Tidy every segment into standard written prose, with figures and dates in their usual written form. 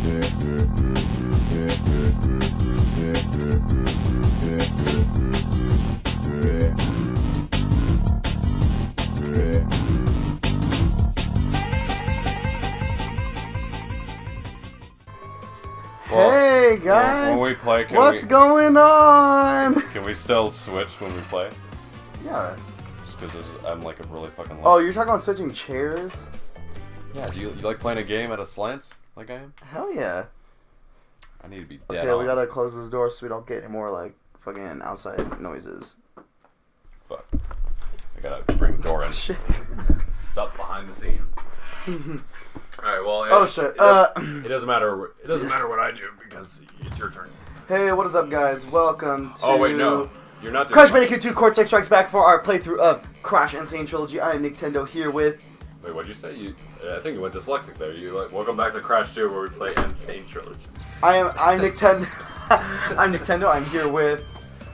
Hey guys, when we play, what's going on? Can we still switch when we play? Yeah. Just because I'm like a really fucking. Oh, you're talking about switching chairs? Yeah. Do you like playing a game at a slant like I am? Hell yeah. I need to be dead. Okay, we gotta close this door so we don't get any more like fucking outside noises. Fuck. I gotta bring the door in. Shit. Sup behind the scenes. Alright, well, oh shit. It doesn't matter. It doesn't matter what I do because it's your turn. Hey, what is up, guys? Welcome to. Oh wait, no, you're not. Crash Bandicoot 2 Cortex Strikes Back for our playthrough of Crash and Sane Trilogy. I am Nintendo here with. Wait, what'd you say? I think you went dyslexic there. You like, welcome back to Crash 2 where we play Sane Trilogy. I'm Nintendo. I'm Nintendo. I'm here with.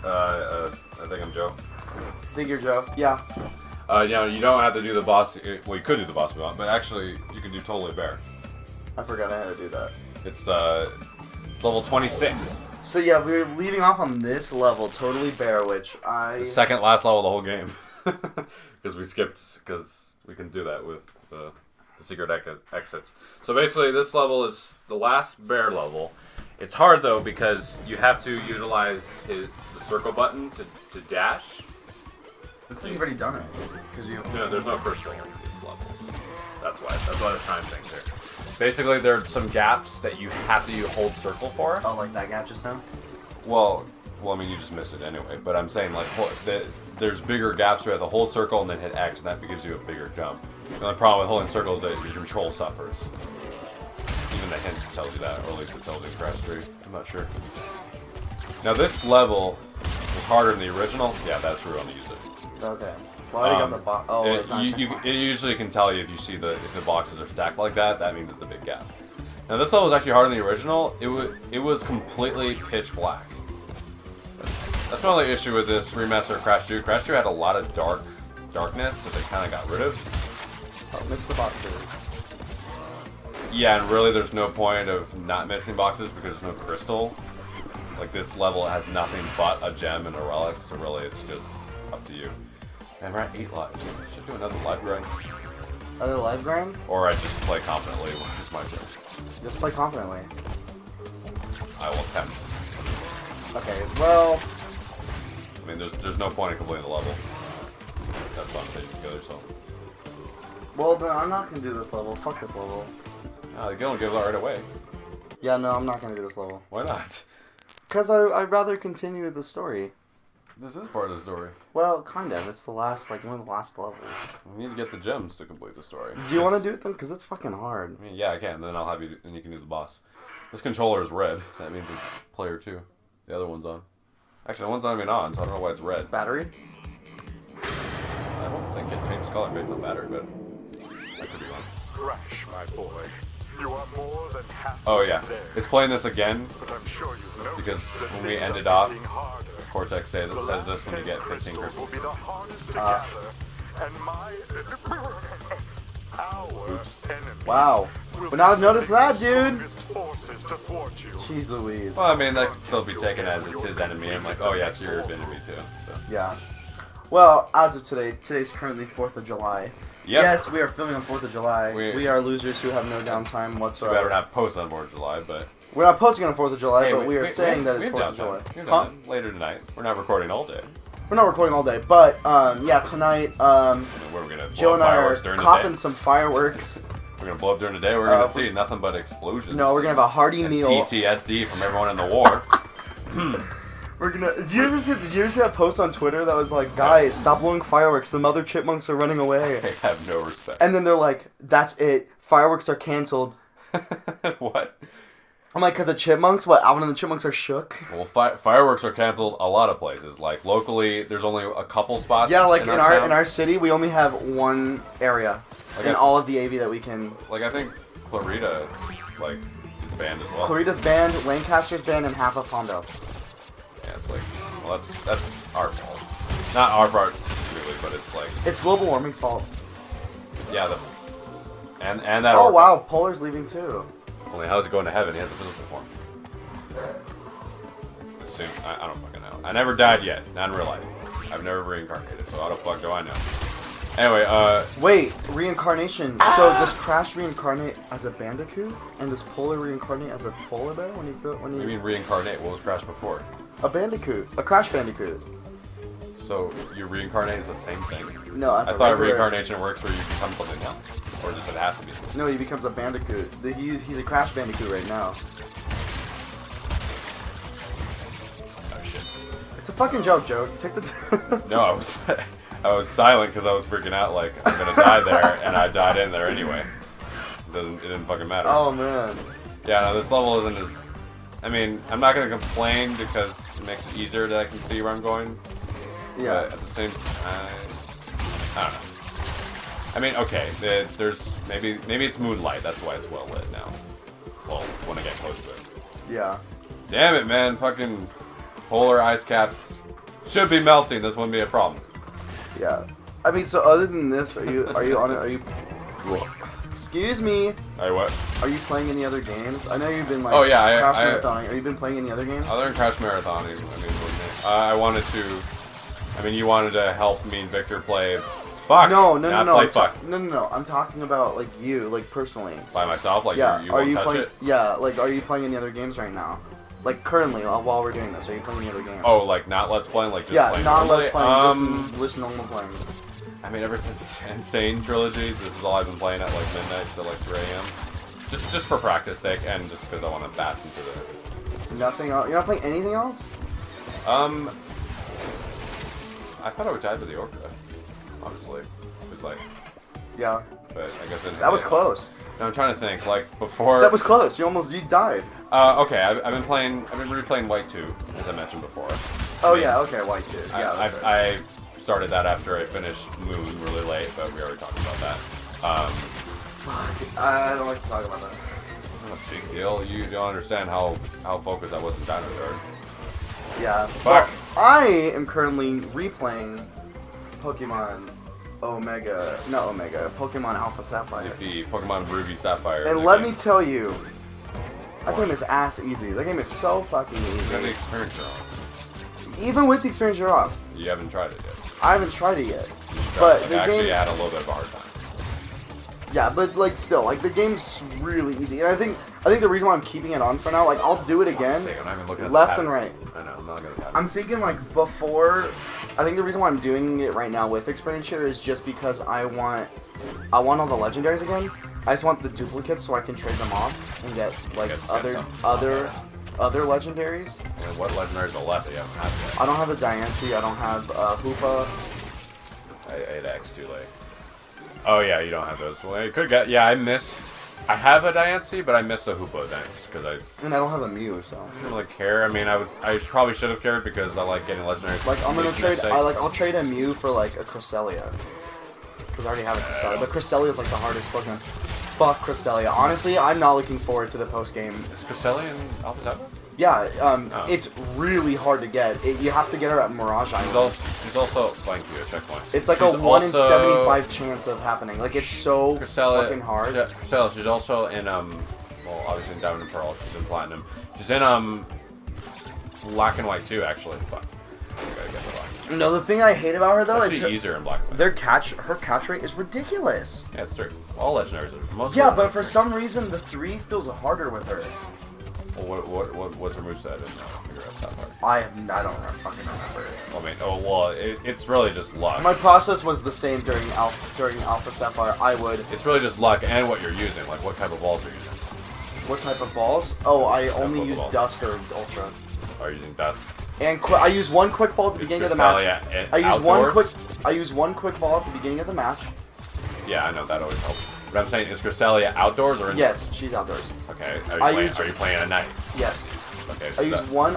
I think I'm Joe. I think you're Joe. Yeah. You know, you don't have to do the boss. Well, you could do the boss if you want, but actually, you can do Totally Bear. I forgot I had to do that. It's level 26. So yeah, we're leaving off on this level, Totally Bear, which The second last level of the whole game. Because we skipped, because we can do that with the secret exits. So basically, this level is the last bear level. It's hard, though, because you have to utilize the circle button to dash. Looks like you've already done it. No, there's no first thing in these levels. That's why the time thing's there. Basically, there are some gaps that you have to hold circle for. Oh, like that gap just now? Well, I mean, you just missed it anyway. But I'm saying, like, there's bigger gaps where you have to hold circle and then hit X, and that gives you a bigger jump. The only problem with holding circle is that your control suffers. Even the hint tells you that, or at least it tells you in Crash 3. I'm not sure. Now, this level is harder than the original. Yeah, that's true. I'm gonna use it. Okay. Well, I already got the box. Oh, it's not it usually can tell you if you see if the boxes are stacked like that. That means it's the big gap. Now this level was actually harder than the original. It was completely pitch black. That's my only issue with this remaster of Crash 2. Crash 2 had a lot of darkness that they kind of got rid of. Oh, missed the boxes. Yeah, and really there's no point of not missing boxes because there's no crystal. Like this level has nothing but a gem and a relic, so really it's just up to you. And we're at 8 lives. Should I do another live grind? Another live grind? Or I just play confidently, which is my choice. Just play confidently. I will attempt. Okay, well... I mean, there's no point in completing the level. That's fun, take it together, so... Well, then I'm not gonna do this level. Fuck this level. No, you don't give that right away. Yeah, no, I'm not gonna do this level. Why not? Because I'd rather continue the story. This is part of the story. Well, kind of. It's the last, like, one of the last levels. We need to get the gems to complete the story. Do you want to do it then? Because it's fucking hard. I mean, yeah, I can. Then I'll have you. Then you can do the boss. This controller is red. That means it's player 2. The other one's on. Actually, the one's not even on, so I don't know why it's red. Battery? I don't think it changes color based on battery, but I could be wrong. Crash, my boy. You are more than half. Oh yeah, it's playing this again But I'm sure you've because noticed when we things ended are off, getting harder. Cortex says this when you get 15 crystals crystals. will be the hardest to gather, and my our enemies Wow. will Would not have noticed that, sending the dude. strongest forces to thwart you. Jeez Louise. Well, I mean, that could still be taken as it's his enemy. I'm like, oh yeah, it's your enemy too. So. Yeah. Well, as of today's currently 4th of July. Yep. Yes, we are filming on 4th of July. We are losers who have no downtime Too whatsoever. bad we're not posting on 4th of July, but... We're not posting on 4th of July, Hey, but we are saying that it's 4th of July. We have Huh? done it later tonight. We're not recording all day. We're not recording all day, but yeah, tonight And where we're gonna Joe blow and I are fireworks during the copping day. some fireworks. We're gonna blow up during the day. We're gonna see nothing but explosions. No, we're gonna have a hearty and meal. PTSD from everyone in the war. We're gonna. Did you ever see that post on Twitter that was like, guys, stop blowing fireworks. The mother chipmunks are running away. They have no respect. And then they're like, that's it. Fireworks are canceled. What? I'm like, because the chipmunks? What? Alvin and the Chipmunks are shook? Well, fireworks are canceled a lot of places. Like locally, there's only a couple spots. Yeah, like in town. our city, we only have one area Like in I- all of the AV that we can. Like I think Clarita, like, is banned as well. Clarita's banned, Lancaster's banned, and half of Pondo. Yeah, it's like, well, that's our fault. Not our fault, really, but it's like, It's global warming's fault. yeah, and that. Oh orca. wow, Polar's leaving too. Only how's it going to heaven? He has a physical form. Assume I don't fucking know. I never died yet. Not in real life. I've never reincarnated, so how the fuck do I know? Anyway, Wait, reincarnation. So does Crash reincarnate as a Bandicoot, and does Polar reincarnate as a polar bear when he What do you mean reincarnate? What was Crash before? a Bandicoot, a Crash Bandicoot? So you reincarnate is the same thing? No, as I a thought regular- reincarnation works where you become something else, or does it have to be? No, he becomes a Bandicoot. He's a Crash Bandicoot right now. Oh shit. It's a fucking joke, Joe. Take the. No, I was silent because I was freaking out. Like I'm gonna die there, and I died in there anyway. It didn't fucking matter. Oh man. Yeah, no, this level isn't as. I mean, I'm not gonna complain because it makes it easier that I can see where I'm going. Yeah. But at the same time, I don't know. I mean, okay, there's maybe it's moonlight. That's why it's well lit now. Well, when I get close to it. Yeah. Damn it, man! Fucking polar ice caps should be melting. This wouldn't be a problem. Yeah. I mean, so other than this, are you on it? Are you? Excuse me. Hey, what? Are you playing any other games? I know you've been like. Oh, yeah, Crash I- Marathoning. Are you been playing any other games? Other than Crash Marathon, I wanted to. I mean, you wanted to help me and Victor play. Fuck. No. Play fuck No. I'm talking about like you, like personally. by myself. Like Yeah. you are won't you touch playing? it. Yeah. Like, are you playing any other games right now? Like currently, while we're doing this, are you playing any other games? Oh, like not Let's Playing, like just yeah, playing not normally? let's playing. Just normal playing. I mean, ever since Insane Trilogy, this is all I've been playing at like midnight to like 3 a.m. Just for practice sake, and just because I want to bask into the. Nothing else. You're not playing anything else? I thought I would die to the Orca. Honestly, it was like, Yeah. but I guess it, That was close. No, I'm trying to think. Like before. That was close. You died. Okay, I've been replaying White 2, as I mentioned before. Oh I mean, yeah. Okay. White too. Yeah. okay. I started that after I finished Moon really late, but we already talked about that. Fuck. I don't like to talk about that. Not a big deal. You don't understand how focused I was in Dinosaur. Yeah. Fuck. Well, I am currently replaying Pokemon Pokemon Alpha Sapphire. The Pokemon Ruby Sapphire. And let me tell you, that game is ass easy. That game is so fucking You got the easy. experience wrong. Even with the experience you're off. You haven't tried it yet. I haven't tried it yet. You should try But it. the Like, actually, game- I had a little bit of a hard time. Yeah, but like still, like the game's really easy. And I think the reason why I'm keeping it on for now, like I'll do it again, I'm not even looking at the left pattern. and right. I know, I'm not gonna pattern. I'm thinking like before. I think the reason why I'm doing it right now with experience share is just because I want all the legendaries again. I just want the duplicates so I can trade them off and get like Get other legendaries. And what legendaries are left that you haven't had yet? I don't have a Diancie. I don't have Hoopa. I had X too late. Oh yeah, you don't have those. Well, you could get. Yeah, I have a Diancie, but I missed a Hoopa thanks because I And I don't have a Mew, so didn't really care. I mean, I probably should have cared because I like getting legendaries. like I'm gonna Each trade. mistake. I'll trade a Mew for like a Cresselia. Because I already have a Cresselia. But Cresselia is like the hardest Pokemon. Fuck Cresselia. Honestly, I'm not looking forward to the post game. Is Cresselia in Alpha Sapphire? Yeah, Oh. it's really hard to get. You have to get her at Mirage Island. She's also thank you, checkpoint. It's like She's a 1 in also- 75 chance of happening. Like, it's so fucking hard. Cresselia, she's also in well, obviously in Diamond and Pearl. She's in Platinum. She's in Black and White too, actually. Fuck. I gotta get the black. No, the thing I hate about her, though, is Actually, easier in Black and White. her catch rate is ridiculous. Yeah, it's true. All legendaries are. Most Yeah, of them but are for free. some reason, the 3 feels harder with her. Well, what's her moveset in Figure Out Sapphire? I don't fucking remember it. I mean, it's really just luck. My process was the same during Alpha Sapphire. I would. It's really just luck and what you're using, like what type of balls are you using. What type of balls? Oh, I only use Pokeball. Dusk or Ultra. Are you using Dust? And I use one quick ball at the Is beginning of the match. Cresselia I use outdoors? one quick ball at the beginning of the match. Yeah, I know that always helps. But I'm saying, is Cresselia outdoors or indoors? Yes, she's outdoors. Okay. I Are use- you playing at night? Yes. Okay. I use one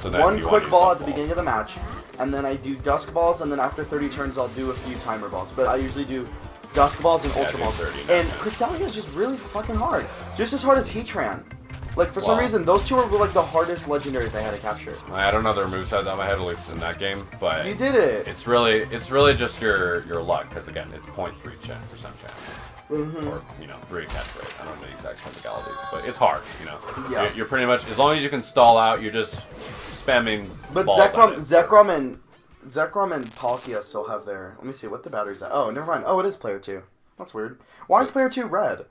So then one you wanna quick use ball dusk at the balls. beginning of the match, and then I do dusk balls, and then after 30 turns I'll do a few timer balls. But I usually do dusk balls and Yeah, ultra do balls. 30 And now. Cresselia is just really fucking hard. Just as hard as Heatran. Like for some Wow. reason those two were like the hardest legendaries I had to capture. I don't know their movesets on my head, at least in that game, but You did it. it's really just your luck, because again, it's 0.3% chance. or 3 attach rate. I don't know the exact technicalities, but it's hard. Yeah. You're pretty much, as long as you can stall out, you're just spamming. But balls at it. Zekrom and Palkia still have their. Let me see what the battery's at. Oh, never mind. Oh, it is player 2. That's weird. Why is player 2 red?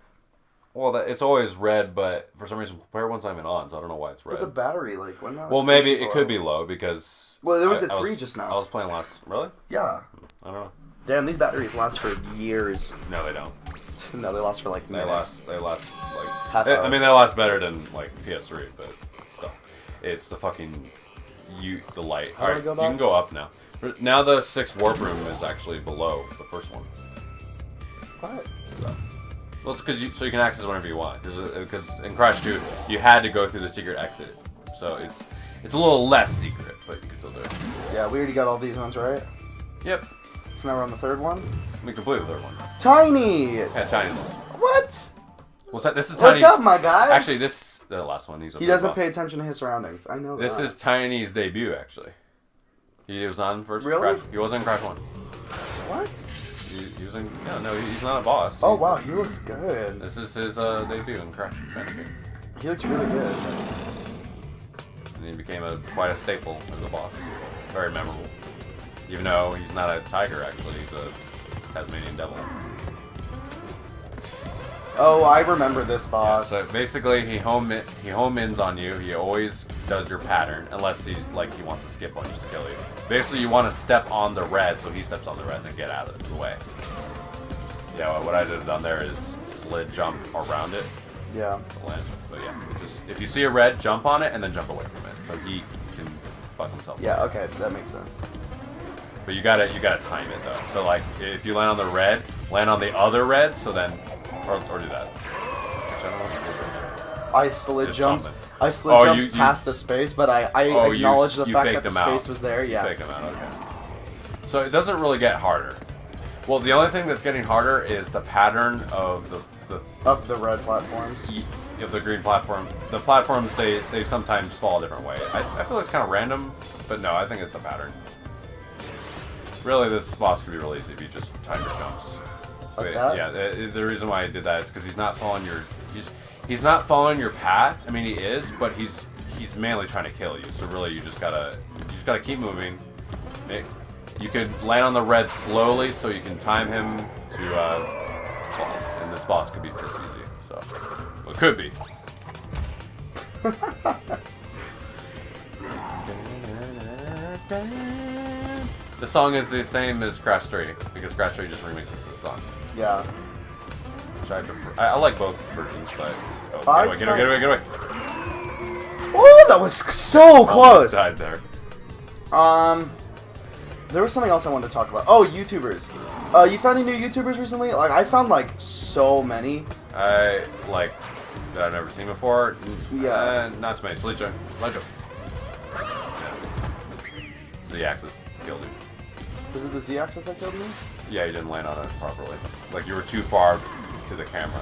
Well, it's always red, but for some reason player 1's not even on, so I don't know why it's red. But the battery, like, when that. Well, maybe it could be low because. Well, it was at 3 just now. I was playing last. Really? Yeah. I don't know. Damn, these batteries last for years. No, they don't. No, they last for like minutes. They last like. Half I hours. mean, they last better than like PS3, but still, it's the fucking the light. How All do I right, go you back? can go up now. Now the 6th warp room is actually below the first one. What? So, well, it's because so you can access whenever you want. Because in Crash 2, you had to go through the secret exit, so it's a little less secret, but you can still do it. Yeah, we already got all these ones, right? Yep. So now we're on the 3rd one. We completed the 3rd one. Tiny! Yeah, Tiny's one. What? Well, this is Tiny's. What's up, my guy? Actually, the last one. He doesn't pay attention to his surroundings. I know This that. is Tiny's debut, actually. He was on first Really? Crash. He wasn't in Crash 1. What? He was in... No, he's not a boss. Oh, wow, he looks good. This is his debut in Crash Bandicoot. He looks really good. And he became quite a staple as a boss. Very memorable. Even though he's not a tiger, actually. He's a Tasmanian devil. Oh, I remember this boss. So basically, he home ins on you. He always does your pattern, unless he wants to skip on you to kill you. Basically, you want to step on the red, so he steps on the red and then get out of the way. Yeah, what I did down there is slid jump around it. Yeah. To land. But yeah, just if you see a red, jump on it and then jump away from it, so he can fuck himself. Yeah. Okay, that makes sense. But you gotta time it though. So like, if you land on the red, land on the other red, so then. Or do that. Which I don't know what I slid It's jumped. something. I slid Oh, jumped past a space, but I acknowledged the fact that the space was there. Yeah. You faked them out, okay. So it doesn't really get harder. Well, the only thing that's getting harder is the pattern of Of the red platforms. of the green platform. The platforms, they sometimes fall a different way. I feel it's kind of random, but no, I think it's a pattern. Really, this boss could be really easy if you just time your jumps. Like But, that? yeah, the reason why I did that is because he's not following your he's not following your path. I mean, he is, but he's mainly trying to kill you. So really, you just gotta keep moving. You could land on the red slowly, so you can time him to fall. And this boss could be this easy. So well, it could be. The song is the same as Crash 3 because Crash 3 just remixes the song. Yeah. Which I like both versions, but get away. Oh, that was so close. Almost died there. There was something else I wanted to talk about. Oh, YouTubers. You found any new YouTubers recently? Like, I found like so many. I like that I've never seen before. Yeah. Not too many. Slicho. Yeah. Z-axis killed him. Was it the Z-axis that killed me? Yeah, you didn't land on it properly. Like you were too far to the camera.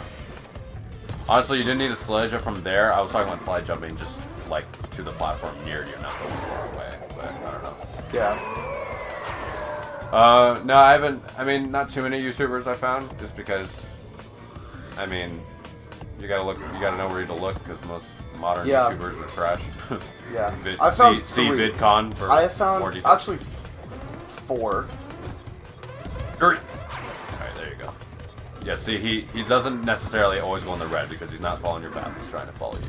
Honestly, you didn't need a slide jump from there. I was talking about slide jumping just like to the platform near you, not going far away. But I don't know. Yeah. No, I haven't. I mean, not too many YouTubers I found, just because. I mean, you gotta look. You gotta know where to look because most modern YouTubers are trash. Yeah. I found see three. VidCon for I found more details. actually 4. Alright, there you go. Yeah, see, he doesn't necessarily always go on the red because he's not following your path. He's trying to follow you.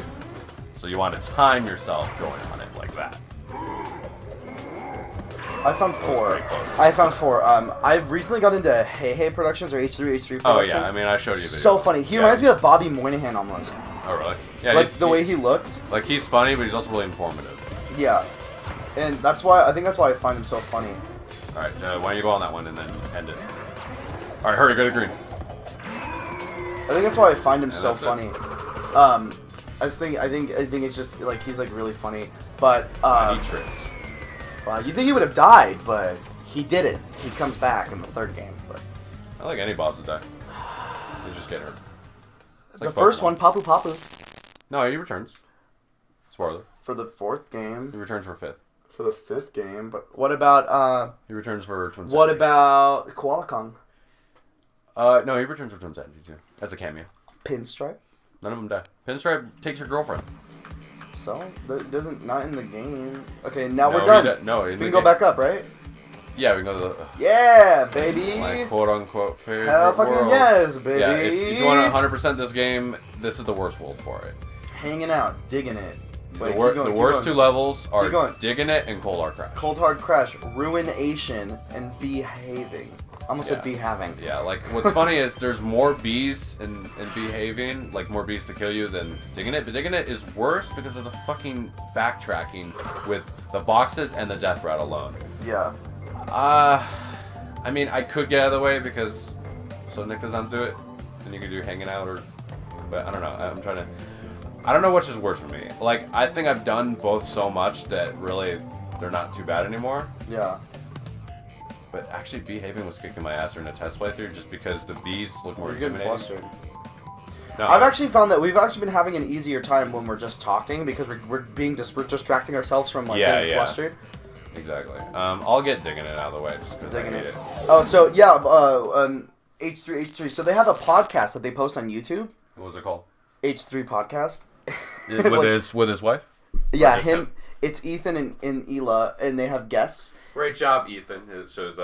So you want to time yourself going on it like that. I found 4. pretty close. I found 4. I've recently got into Hey Hey Productions or H3 Productions. Oh yeah, I mean I showed you a video. So funny. He reminds me of Bobby Moynihan almost. Oh really? Yeah. Like the way he looks. Like he's funny, but he's also really informative. Yeah. And that's why I think that's why I find him so funny. All right, why don't you go on that one and then end it? All right, hurry, go to green. I think that's why I find him so that's it. funny. I think it's just like he's like really funny, but He tripped. you think he would have died, but he didn't. He comes back in the 3rd game. But I like any bosses die. They just get hurt. It's the like first Pokemon. one, Papu Papu, No, he returns. Spoiler. for the 4th game, He returns for 5th. for the 5th game. But what about He returns for Twin what City. about Koala Kong? No, he returns from Zenji too. As a cameo. Pinstripe. None of them die. Pinstripe takes your girlfriend. So that doesn't not in the game. Okay, now No, we're done. No, we can go back up, right? Yeah, we can go to the Yeah, baby. my quote unquote favorite Hell fucking world. yes, baby. Yeah, if you want to 100% this game, this is the worst world for it. Hanging out, digging it. Wait, The worst two levels are going. Digging It and Cold Hard Crash. Cold Hard Crash, Ruination, and Behaving. I almost said Behaving. Yeah, like what's funny is there's more bees in Behaving, like more bees to kill you than Digging It. But Digging It is worse because of the fucking backtracking with the boxes and the death route alone. Yeah. I mean, I could get out of the way because so Nick doesn't do it, and you could do hanging out or, but I don't know. I don't know which is worse for me. Like, I think I've done both so much that really they're not too bad anymore. Yeah. But actually, Behaving was kicking my ass during a test playthrough just because the bees look more You're getting intimidating. flustered. No, I've actually found that we've actually been having an easier time when we're just talking because we're distracting ourselves from like getting flustered. Exactly. I'll get Digging It out of the way just because I hate it. Oh, so yeah, H3. So they have a podcast that they post on YouTube. What was it called? H3 podcast. With his wife? Yeah, him. It's Ethan and Ela, and they have guests. Great job, Ethan. It shows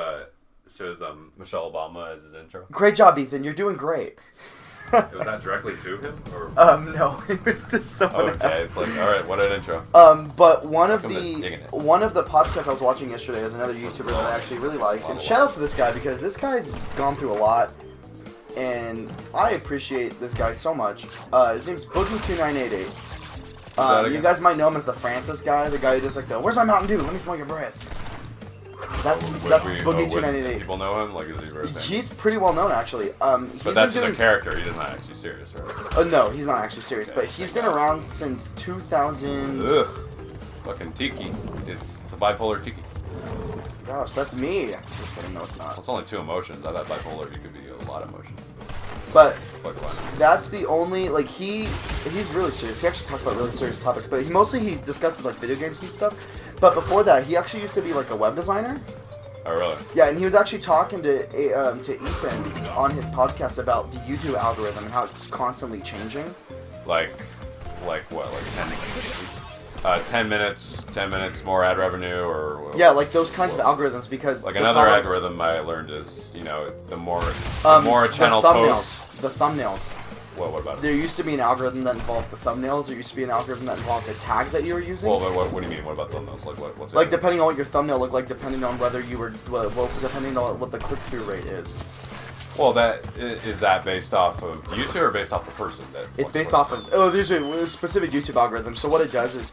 Michelle Obama as his intro. Great job, Ethan. You're doing great. Was that directly to him? Or? No, it was to someone else. Okay, it's like, all right, what an intro. But one of Digging the It. one of the podcasts I was watching yesterday was another YouTuber that I actually really liked. And shout out to this guy because this guy's gone through a lot, and I appreciate this guy so much. His name's Boogie2988. You guys might know him as the Francis guy, the guy who does like the "Where's my Mountain Dew? Let me smell your breath." That's Boogie2988. People know him? Like, is he very famous? He's pretty well known actually. But that's just a character. He's not actually serious, right? No, he's not actually serious. But he's been around since 2000. Ugh. Fucking tiki. It's a bipolar tiki. Gosh, that's me. Just kidding. No, it's not. Well, it's only two emotions. I thought bipolar could be a lot of emotions. But Fuck that's the only like he's really serious. He actually talks about really serious topics, but he discusses like video games and stuff. But before that, he actually used to be like a web designer. Oh really? Yeah, and he was actually talking to Ethan on his podcast about the YouTube algorithm and how it's constantly changing. Like what? Like 10 minutes more ad revenue or yeah, like those kinds of algorithms because like another algorithm I learned is the more a channel posts. The thumbnails. What about it? There used to be an algorithm that involved the thumbnails. There used to be an algorithm that involved the tags that you were using. Well, what do you mean? What about thumbnails? Like what's it? Like depending on what your thumbnail looked like, depending on whether you were depending on what the click-through rate is. Well, is that based off of YouTube or based off the person? It's based off of there's a specific YouTube algorithm. So what it does is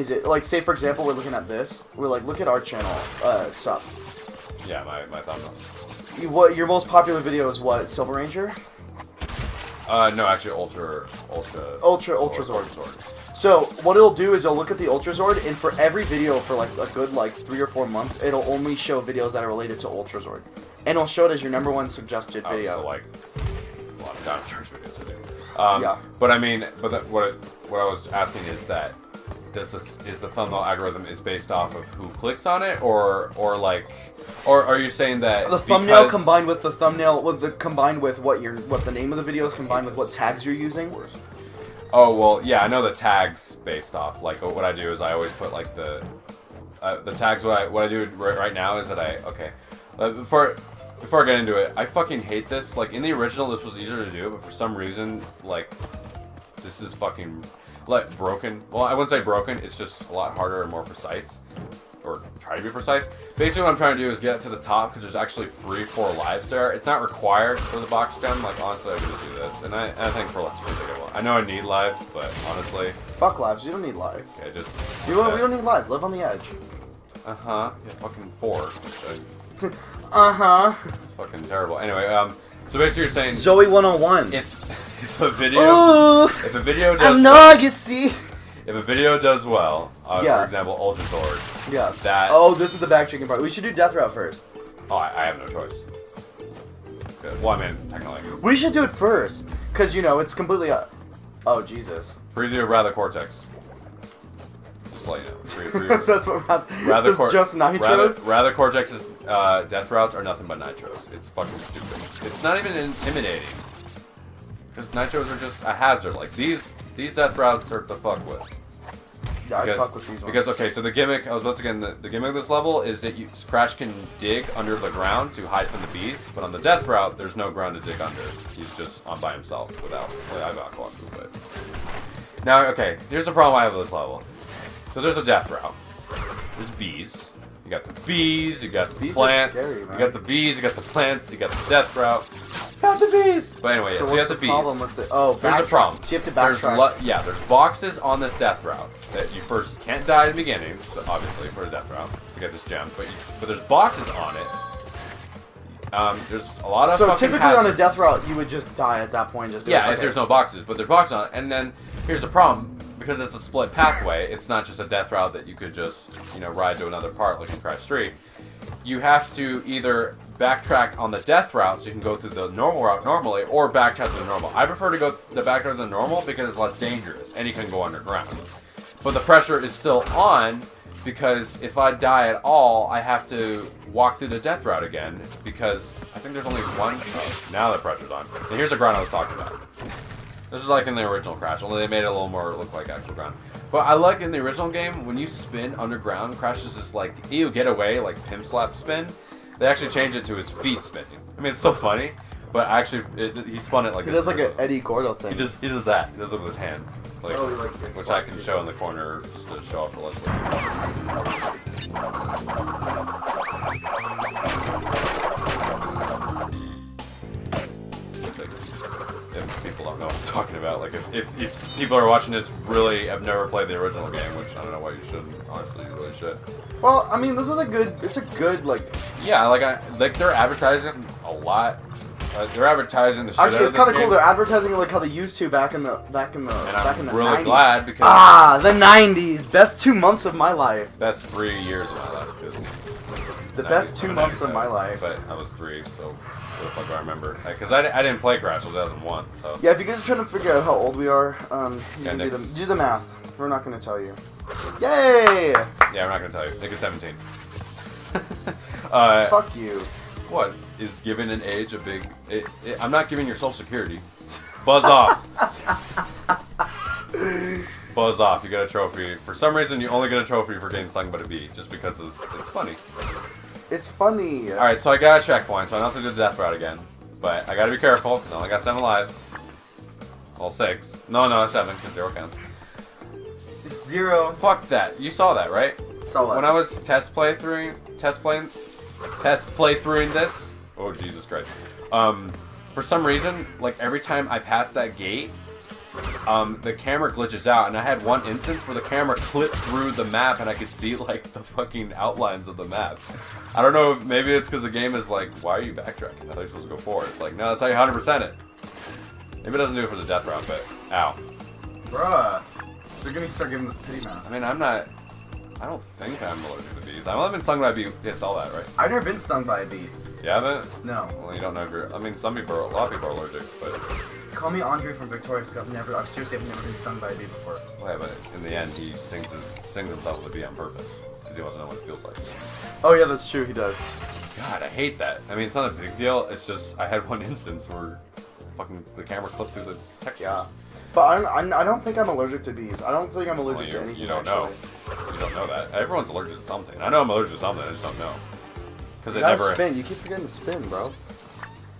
it like say for example we're looking at this. We're like look at our channel sub. Yeah, my thumbnail. What your most popular video is what Silver Ranger? No, actually Ultra Zord. So what it'll do is it'll look at the Ultra Zord, and for every video for like a good 3 or 4 months, it'll only show videos that are related to Ultra Zord, and it'll show it as your #1 suggested video. So like a lot of down church videos to do. Yeah. But I mean, what I was asking is that is the thumbnail algorithm is based off of who clicks on it, or are you saying that the thumbnail combined with the thumbnail combined with what the name of the video is combined with what tags you're using? Oh well, yeah, I know the tags based off. Like what I do is I always put like the tags. What I do right now is that before I get into it, I fucking hate this. Like in the original, this was easier to do, but for some reason, like this is fucking broken. Well, I wouldn't say broken. It's just a lot harder and more precise, or try to be precise. Basically, what I'm trying to do is get to the top because there's actually 4 lives there. It's not required for the box gem. Like honestly, I could just do this, and I think for Let's Play it will. I know I need lives, but honestly, fuck lives. You don't need lives. Yeah, just we don't need lives. Live on the edge. Yeah, fucking 4. It's fucking terrible. Anyway, so basically you're saying Zoe 101. If a video does I'm not, you see. If a video does well, for example, Ultra Sword. Yeah. This is the backtracking part. We should do Death Route first. Oh, I have no choice. Good. Well, I mean, technically. We should do it first, cause it's completely. Oh Jesus. Free to rather Cortex. Just like, you know, That's what rather just nitros. Rather Cortex's death routes are nothing but nitros. It's fucking stupid. It's not even intimidating. Because nitros are just a hazard. Like these death routes are to fuck with. Yeah, I fuck with these ones. Because okay, so the gimmick, once again, the gimmick of this level is that Crash can dig under the ground to hide from the bees, but on the death route, there's no ground to dig under. He's just on by himself without walking with it. Now, okay, here's the problem I have with this level. So there's a death route. There's bees. You got the bees. You got the plants. Scary, you got the bees. You got the plants. You got the death route. Got the bees. But anyway, so you got the bees. Problem with the, oh, there's a problem. So you have to backtrack. There's boxes on this death route that you first can't die in the beginning, so obviously for a death route to get this gem. But there's boxes on it. There's a lot of. So typically hazards. on a death route, you would just die at that point. Just if there's no boxes, but there's boxes on it. And then here's the problem: because it's a split pathway, it's not just a death route that you could just ride to another part like in Crash 3. You have to either backtrack on the death route so you can go through the normal route normally, or backtrack to the normal. I prefer to go the backtrack to the normal because it's less dangerous and you can go underground. But the pressure is still on because if I die at all, I have to walk through the death route again because I think there's only one. Oh, now the pressure's on. And here's the ground I was talking about. This is like in the original Crash, only they made it a little more look like actual ground. But I like in the original game, when you spin underground, Crash is just like, ew, get away, like pimp slap spin. They actually changed it to his feet spinning. I mean, it's still funny, but actually, he spun it like he does like an Eddie Gordo thing. He does that. He does it with his hand. Like, like which I can show in the corner just to show off for Leslie. If people don't know what I'm talking about, like if people are watching this really have never played the original game, which I don't know why you shouldn't. Honestly, you really should. Well, I mean, this is a good. It's a good like. Yeah, like they're advertising a lot. They're advertising the shit out of this Actually, it's kind of cool. game. They're advertising it like how they used to back in the And I'm 90s. really glad because the 90s, best 2 months of my life. best 3 years of my life because The best 2 months of my life. But I was 3, so what the fuck do I remember? Because I didn't play Crash until 2001. So Yeah, if you guys are trying to figure out how old we are, you Yeah, can Nick's- do the math. We're not going to tell you. Yay! yeah, we're not gonna tell you. Nick is 17. Fuck you. What is giving an age a big? I'm not giving your social security. Buzz off. Buzz off. You got a trophy. For some reason, you only get a trophy for getting stung by a bee, just because it's funny. It's funny. All right, so I got a checkpoint, so I don't have to do the death route again. But I gotta be careful because I only got 7 lives. Well, 6. No, 7 because 0 counts. It's 0. Fuck that. You saw that, right? Saw what? When I was test playthroughing this. Oh Jesus Christ! For some reason, like every time I pass that gate, the camera glitches out, and I had one instance where the camera clipped through the map, and I could see like the fucking outlines of the map. I don't know. Maybe it's because the game is like, why are you backtracking? I thought you were supposed to go forward. It's like, no, that's how you 100% it. Maybe it doesn't do it for the death route, but ow. Bruh. They're gonna start giving this pity mask. I mean, I don't think I'm allergic to bees. I've only been stung by a bee. Yeah, saw that, right? I've never been stung by a bee. You haven't? No. Well, you don't know if you're. I mean, a lot of people are allergic, but. Call me Andre from Victoria's Cup. I've seriously never been stung by a bee before. Well, yeah, but in the end, he stings himself with a bee on purpose because he wants to know what it feels like. Oh yeah, that's true. He does. God, I hate that. I mean, it's not a big deal. It's just I had one instance where the camera clipped through the texture. Yeah. But I don't think I'm allergic to bees. I don't think I'm allergic to anything. You don't know. You don't know that. Everyone's allergic to something. I know I'm allergic to something. I just don't know. Because it never. Spin. You keep forgetting to spin, bro.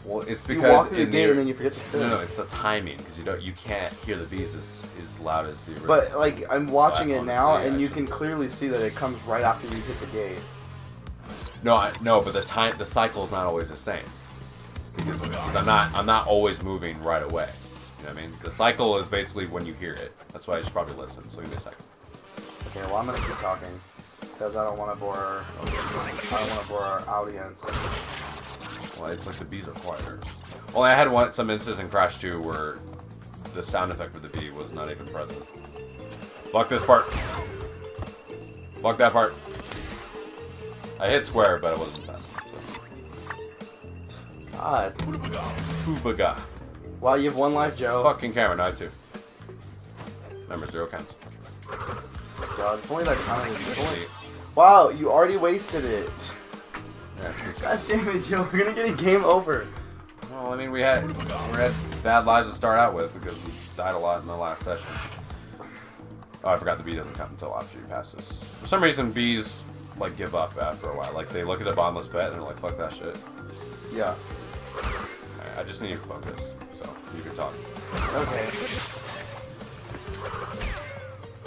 Well, it's because you walk through the gate and then you forget to spin. No, it's the timing because you can't hear the bees as loud as the original. But like I'm watching it now, honestly, and you can clearly see that it comes right after you hit the gate. No, but the cycle is not always the same. Because I'm not always moving right away. You know what I mean? The cycle is basically when you hear it. That's why I should probably listen. So give me a second. Okay, well I'm gonna keep talking because I don't want to bore our audience. Well, it's like the bees are quieter. Well, I had some instances in Crash 2 where the sound effect for the bee was not even present. Fuck this part. Fuck that part. I hit square, but it wasn't fast. So. God. Poobaga. Wow, you have 1 life, Joe. Fucking camera, no, I have 2. Remember, 0 counts. Go. god. If only that counted. Wow, you already wasted it. Yeah. God damn it, Joe. We're gonna get a game over. Well, I mean, we had bad lives to start out with because we died a lot in the last session. Oh, I forgot the bee doesn't count until after you pass this. For some reason, bees like give up after a while. Like they look at a bottomless pit and they're like, "Fuck that shit." Yeah. Alright, I just need you to focus, so you can talk. Okay.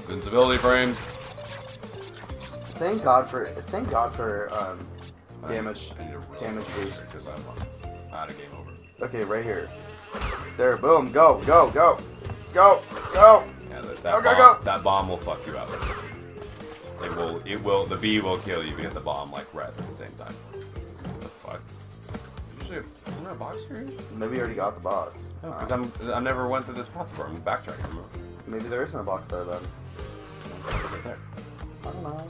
Invincibility frames. Thank God for damage I need to roll damage boost. because I'm out of game over. Okay, right here. There, boom, go, go, go, go, go. Yeah, that Go, bomb, go, go. that bomb will fuck you up. It will, the bee will kill you if you hit the bomb, like, right at the same time. What the fuck? Usually, isn't there a box here? Maybe you already got the box. No, because I never went through this path before. I'm backtracking. Maybe there isn't a box there then. Right there. I don't know.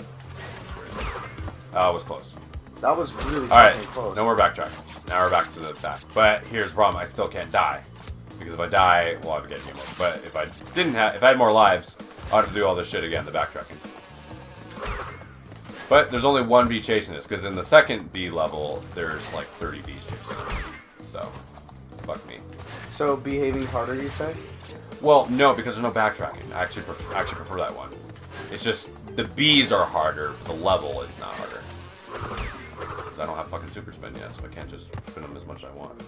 Oh, it was close. That was really Alright, fucking close. no more backtracking. Now we're back to the back. But here's the problem, I still can't die. Because if I die, well, I would get game over. But if I had more lives, I'd have to do all this shit again, the backtracking. But there's only one bee chasing us, because in the second bee level, there's like 30 bees chasing us. So, fuck me. So behaving's harder, you say? Well, no, because there's no backtracking. I actually prefer that one. It's just, the bees are harder, the level is not harder. Because I don't have fucking super spin yet, so I can't just spin them as much as I want.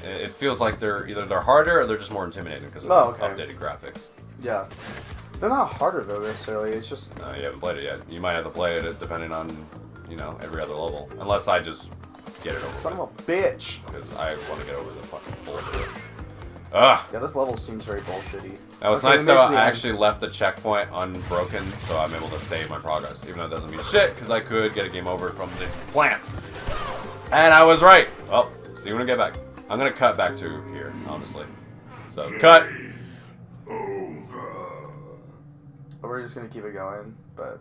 And it feels like they're harder or they're just more intimidating because of the updated graphics. Yeah. They're not harder though necessarily. It's just. No, you haven't played it yet. You might have to play it depending on, you know, every other level. Unless I just get it over Son with. of a bitch. Because I want to get over the fucking bullshit. Ugh. Yeah, this level seems very bullshitty. Now, it's nice though, I actually left the checkpoint unbroken, so I'm able to save my progress. Even though it doesn't mean shit, because I could get a game over from the plants. And I was right. Well, see you when I get back. I'm going to cut back to here, honestly. So, cut. We're just gonna keep it going, but.